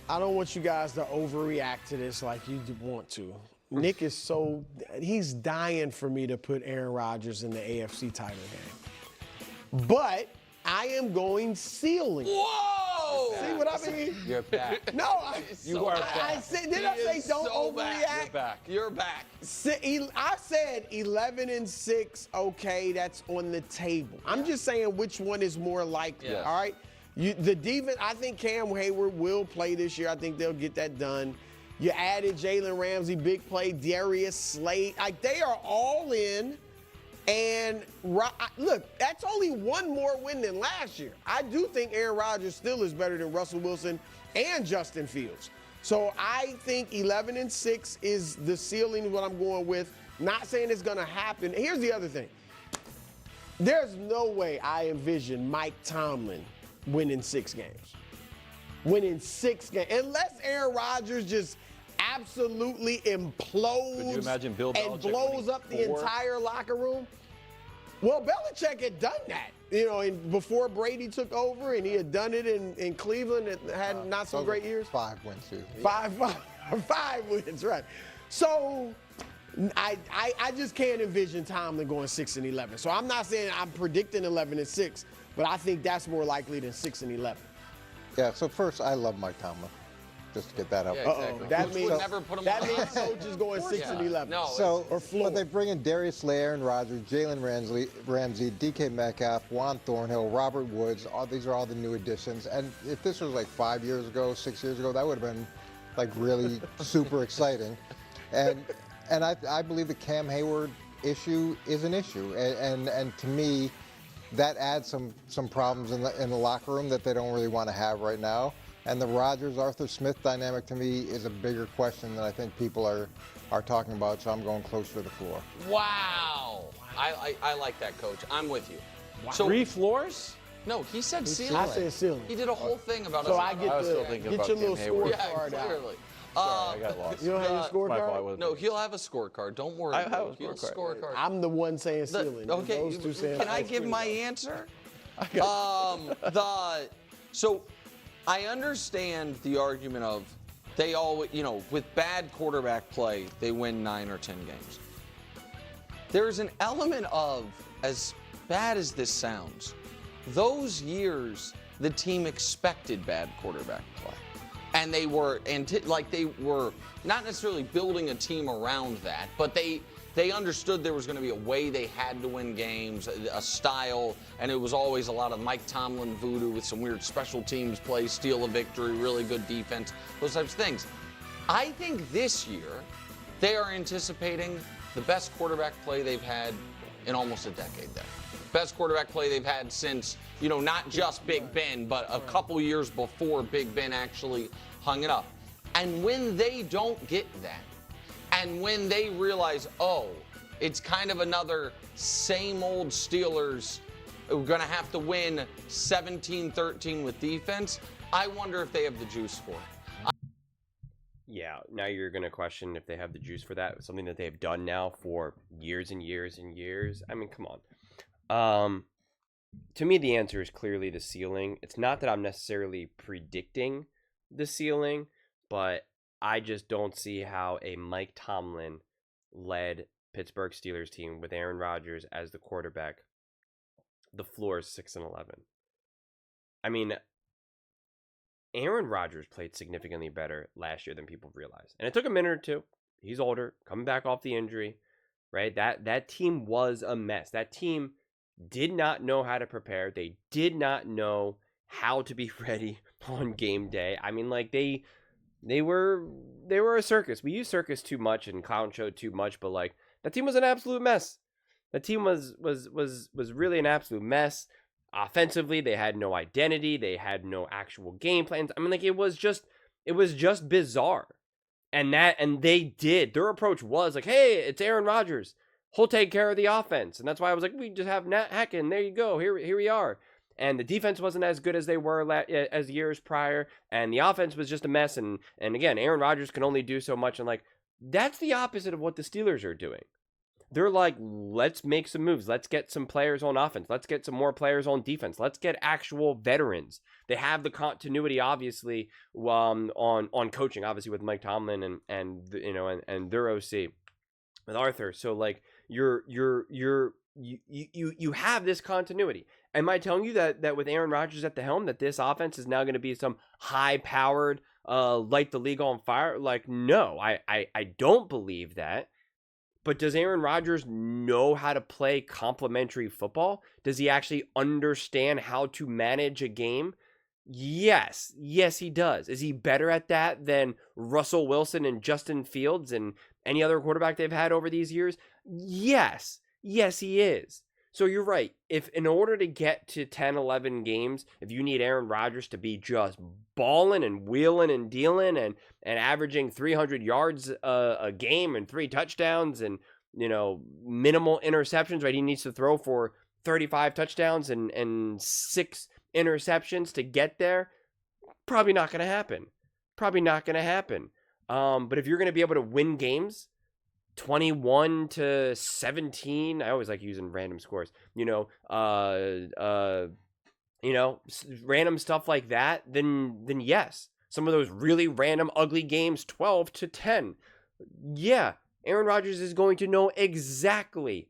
I don't want you guys to overreact to this like you want to. Nick is he's dying for me to put Aaron Rodgers in the AFC title game. But I am going ceiling. Whoa! See what I mean? You're back. No, You are back. I said, did I say don't overreact? You're back. I said 11-6. Okay, that's on the table. I'm just saying which one is more likely. Yes. All right. The defense. I think Cam Hayward will play this year. I think they'll get that done. You added Jalen Ramsey, big play, Darius Slade. Like they are all in. And look, that's only one more win than last year. I do think Aaron Rodgers still is better than Russell Wilson and Justin Fields. So I think 11-6 is the ceiling, what I'm going with. Not saying it's going to happen. Here's the other thing. There's no way I envision Mike Tomlin winning 6 games. Winning 6 games. Unless Aaron Rodgers just absolutely implodes Could you imagine Bill and Belichick blows up the winning 4? entire locker room. Well, Belichick had done that, before Brady took over, and he had done it in Cleveland and had not some great years. 5 wins, too. Five wins, right. So I just can't envision Tomlin going 6-11. So I'm not saying I'm predicting 11-6, but I think that's more likely than 6-11. Yeah, so first, I love Mike Tomlin. Just to get that out. Yeah, exactly. That means never put him that on. means coach is going 6-11. No, So, or floor. but they bring in Darius Slade, Aaron Rodgers, Jalen Ramsey, DK Metcalf, Juan Thornhill, Robert Woods. These are all the new additions. And if this was like 5 years ago, 6 years ago, that would have been like really super exciting. And I believe the Cam Hayward issue is an issue. And to me, that adds some problems in the locker room that they don't really want to have right now. And the Rodgers-Arthur Smith dynamic, to me, is a bigger question than I think people are talking about, so I'm going closer to the floor. Wow. I like that, Coach. I'm with you. Wow. So, 3 floors? No, he said ceiling. I said ceiling. He did a whole thing about So us. I was still thinking get about your Cam little Hayward. scorecard out. clearly. Sorry, I got lost. You don't have your My fault, I scorecard? wasn't No, thinking. he'll have a scorecard. Don't worry. I have a He'll scorecard. I'm the one saying ceiling. Okay, Those two saying can I ice give cream. my answer? So I understand the argument of they all, with bad quarterback play, they win 9 or 10 games. There's an element of, as bad as this sounds, those years the team expected bad quarterback play. And they were not necessarily building a team around that, but they understood there was going to be a way they had to win games, a style, and it was always a lot of Mike Tomlin voodoo with some weird special teams play, steal a victory, really good defense, those types of things. I think this year they are anticipating the best quarterback play they've had in almost a decade there. Best quarterback play they've had since, not just Big Ben, but a couple years before Big Ben actually hung it up. And when they don't get that, and when they realize, it's kind of another same old Steelers, we're going to have to win 17-13 with defense, I wonder if they have the juice for it. Yeah, now you're going to question if they have the juice for that, something that they've done now for years and years and years. I mean, come on. To me, the answer is clearly the ceiling. It's not that I'm necessarily predicting the ceiling, but I just don't see how a Mike Tomlin-led Pittsburgh Steelers team with Aaron Rodgers as the quarterback, the floor is 6-11. I mean, Aaron Rodgers played significantly better last year than people realize. And it took a minute or two. He's older, coming back off the injury, right? That team was a mess. That team did not know how to prepare. They did not know how to be ready on game day. I mean, like they were a circus. We use circus too much and clown show too much, but like that team was an absolute mess. That team was really an absolute mess. Offensively, they had no identity. They had no actual game plans. I mean, like it was just bizarre. And their approach was like, hey, it's Aaron Rodgers. He'll take care of the offense. And that's why I was like, we just have Nat Hacken. There you go. Here we are. And the defense wasn't as good as they were as years prior. And the offense was just a mess. And again, Aaron Rodgers can only do so much. And like, that's the opposite of what the Steelers are doing. they're like, let's make some moves. Let's get some players on offense. Let's get some more players on defense. Let's get actual veterans. They have the continuity, obviously, on coaching, obviously with Mike Tomlin and their OC with Arthur. So like you have this continuity. Am I telling you that with Aaron Rodgers at the helm, that this offense is now going to be some high-powered, light the league on fire? Like, no, I don't believe that. But does Aaron Rodgers know how to play complementary football? Does he actually understand how to manage a game? Yes, he does. Is he better at that than Russell Wilson and Justin Fields and any other quarterback they've had over these years? Yes, he is. So you're right. If in order to get to 10, 11 games, if you need Aaron Rodgers to be just balling and wheeling and dealing and averaging 300 yards a game and 3 touchdowns and, minimal interceptions, right? He needs to throw for 35 touchdowns and 6 interceptions to get there. Probably not going to happen. But if you're going to be able to win games, 21-17. I always like using random scores. Random stuff like that. Then yes, some of those really random, ugly games, 12-10. Yeah, Aaron Rodgers is going to know exactly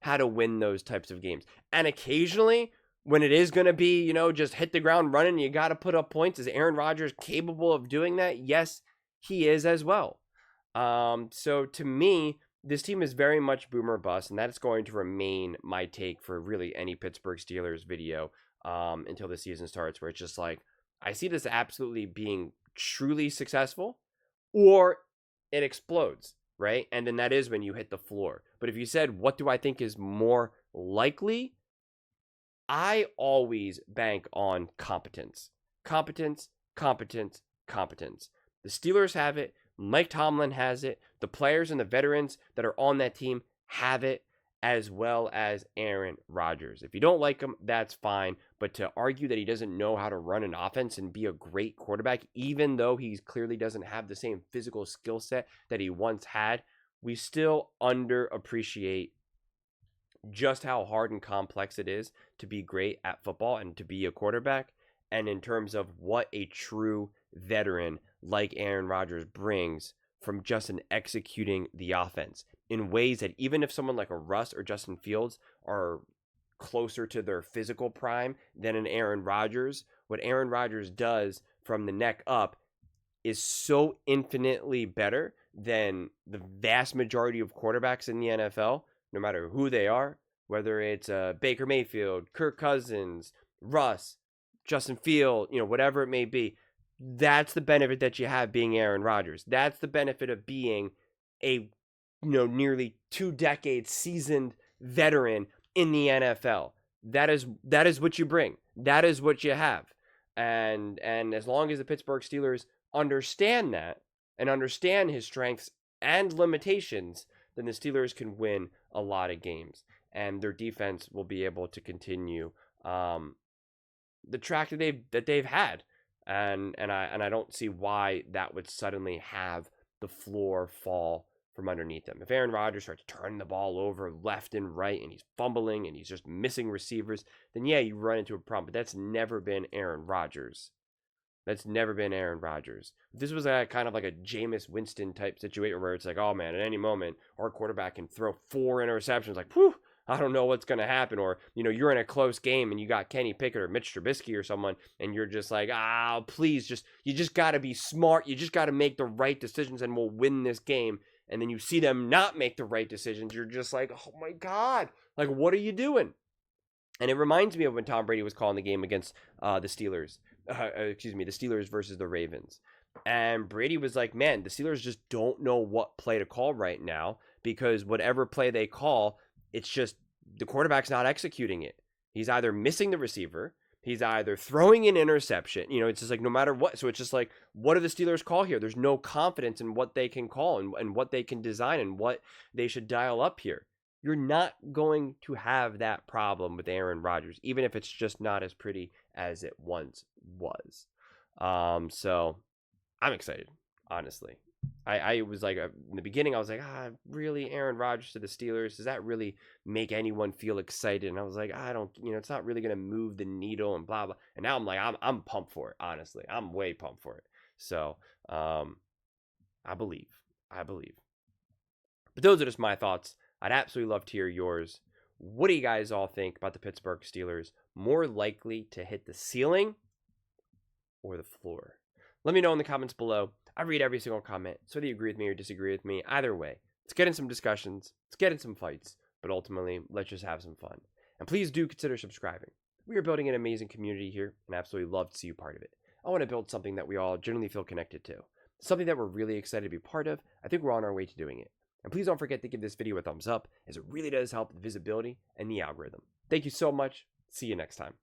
how to win those types of games. And occasionally, when it is going to be, just hit the ground running, you got to put up points. Is Aaron Rodgers capable of doing that? Yes, he is as well. So to me, this team is very much boomer bust, and that's going to remain my take for really any Pittsburgh Steelers video until the season starts, where it's just like, I see this absolutely being truly successful, or it explodes, right? And then that is when you hit the floor. But if you said, what do I think is more likely? I always bank on competence. Competence. The Steelers have it. Mike Tomlin has it. The players and the veterans that are on that team have it, as well as Aaron Rodgers. If you don't like him, that's fine. But to argue that he doesn't know how to run an offense and be a great quarterback, even though he clearly doesn't have the same physical skill set that he once had, we still underappreciate just how hard and complex it is to be great at football and to be a quarterback. And in terms of what a true veteran like Aaron Rodgers brings from just in executing the offense in ways that even if someone like a Russ or Justin Fields are closer to their physical prime than an Aaron Rodgers, what Aaron Rodgers does from the neck up is so infinitely better than the vast majority of quarterbacks in the NFL, no matter who they are, whether it's Baker Mayfield, Kirk Cousins, Russ, Justin Field, whatever it may be. That's the benefit that you have being Aaron Rodgers. That's the benefit of being a nearly 2 decades seasoned veteran in the NFL. That is what you bring. That is what you have. And as long as the Pittsburgh Steelers understand that and understand his strengths and limitations, then the Steelers can win a lot of games, and their defense will be able to continue the track that they've had. And I don't see why that would suddenly have the floor fall from underneath them. If Aaron Rodgers starts turning the ball over left and right and he's fumbling and he's just missing receivers, then yeah, you run into a problem. But that's never been Aaron Rodgers. This was kind of like a Jameis Winston type situation where it's like, oh man, at any moment our quarterback can throw 4 interceptions. Like, whew, I don't know what's going to happen. Or, you're in a close game and you got Kenny Pickett or Mitch Trubisky or someone, and you're just like, please, you just got to be smart. You just got to make the right decisions and we'll win this game. And then you see them not make the right decisions. You're just like, oh my God, like, what are you doing? And it reminds me of when Tom Brady was calling the game against the Steelers. The Steelers versus the Ravens. And Brady was like, man, the Steelers just don't know what play to call right now, because whatever play they call, it's just the quarterback's not executing it. He's either missing the receiver, he's either throwing an interception. It's just like no matter what. So it's just like, what do the Steelers call here? There's no confidence in what they can call and what they can design and what they should dial up here. You're not going to have that problem with Aaron Rodgers, even if it's just not as pretty as it once was. So I'm excited, honestly. I was like, in the beginning, I was like, really, Aaron Rodgers to the Steelers? Does that really make anyone feel excited? And I was like, I don't, it's not really going to move the needle and blah, blah. And now I'm like, I'm pumped for it, honestly. I'm way pumped for it. So, I believe. But those are just my thoughts. I'd absolutely love to hear yours. What do you guys all think about the Pittsburgh Steelers? More likely to hit the ceiling or the floor? Let me know in the comments below. I read every single comment, so whether you agree with me or disagree with me, either way, let's get in some discussions, let's get in some fights, but ultimately, let's just have some fun. And please do consider subscribing. We are building an amazing community here, and I absolutely love to see you part of it. I want to build something that we all generally feel connected to, something that we're really excited to be part of. I think we're on our way to doing it. And please don't forget to give this video a thumbs up, as it really does help the visibility and the algorithm. Thank you so much. See you next time.